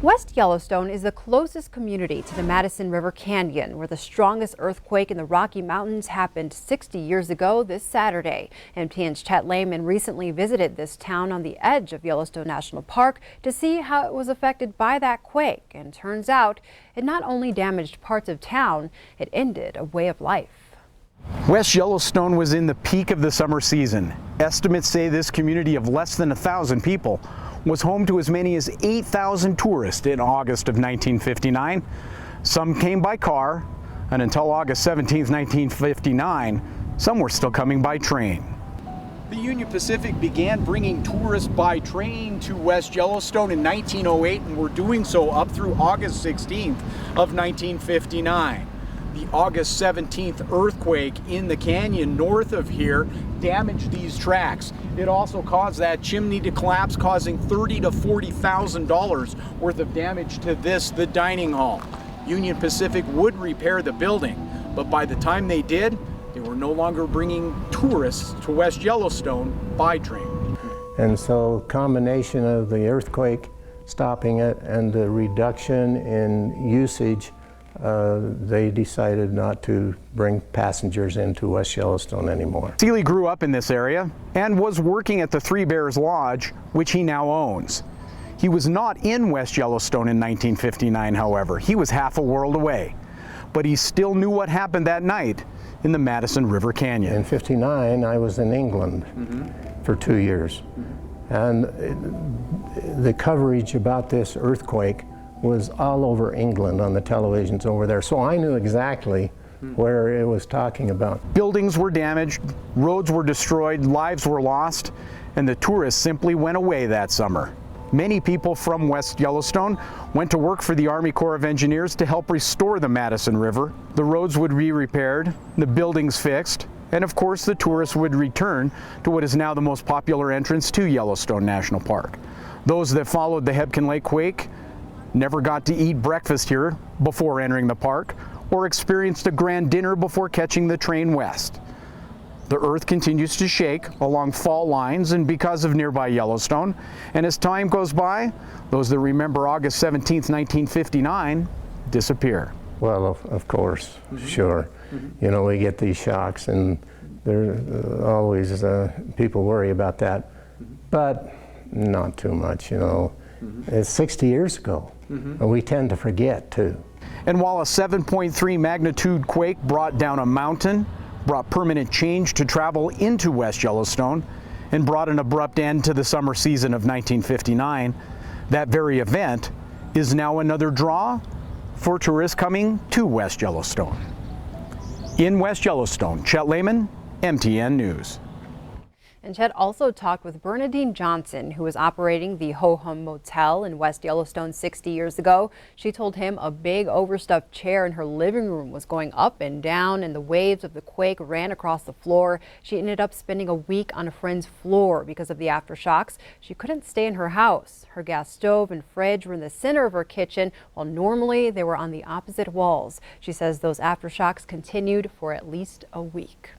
West Yellowstone is the closest community to the Madison River Canyon, where the strongest earthquake in the Rocky Mountains happened 60 years ago this Saturday. MTN's Chet Lehman recently visited this town on the edge of Yellowstone National Park to see how it was affected by that quake. And turns out it not only damaged parts of town, it ended a way of life. West Yellowstone was in the peak of the summer season. Estimates say this community of less than 1,000 people was home to as many as 8,000 tourists in August of 1959. Some came by car, and until August 17, 1959, some were still coming by train. The Union Pacific began bringing tourists by train to West Yellowstone in 1908 and were doing so up through August 16th of 1959. The August 17th earthquake in the canyon north of here damaged these tracks. It also caused that chimney to collapse, causing $30,000 to $40,000 worth of damage to the dining hall. Union Pacific would repair the building, but by the time they did, they were no longer bringing tourists to West Yellowstone by train. And so combination of the earthquake stopping it and the reduction in usage, they decided not to bring passengers into West Yellowstone anymore. Seeley grew up in this area and was working at the Three Bears Lodge, which he now owns. He was not in West Yellowstone in 1959, however. He was half a world away, but he still knew what happened that night in the Madison River Canyon. In '59, I was in England for 2 years, and the coverage about this earthquake was all over England on the televisions over there. So I knew exactly where it was talking about. Buildings were damaged, roads were destroyed, lives were lost, and the tourists simply went away that summer. Many people from West Yellowstone went to work for the Army Corps of Engineers to help restore the Madison River. The roads would be repaired, the buildings fixed, and of course the tourists would return to what is now the most popular entrance to Yellowstone National Park. Those that followed the Hebgen Lake quake never got to eat breakfast here before entering the park, or experienced a grand dinner before catching the train west. The earth continues to shake along fault lines and because of nearby Yellowstone, and as time goes by, those that remember August 17, 1959 disappear. Well, of course, sure. You know, we get these shocks, and there always people worry about that, but not too much, you know. It's 60 years ago, and we tend to forget too. And while a 7.3 magnitude quake brought down a mountain, brought permanent change to travel into West Yellowstone, and brought an abrupt end to the summer season of 1959, that very event is now another draw for tourists coming to West Yellowstone. In West Yellowstone, Chet Lehman, MTN News. And Chet also talked with Bernadine Johnson, who was operating the Ho Hum Motel in West Yellowstone 60 years ago. She told him a big overstuffed chair in her living room was going up and down, and the waves of the quake ran across the floor. She ended up spending a week on a friend's floor because of the aftershocks. She couldn't stay in her house. Her gas stove and fridge were in the center of her kitchen, while normally they were on the opposite walls. She says those aftershocks continued for at least a week.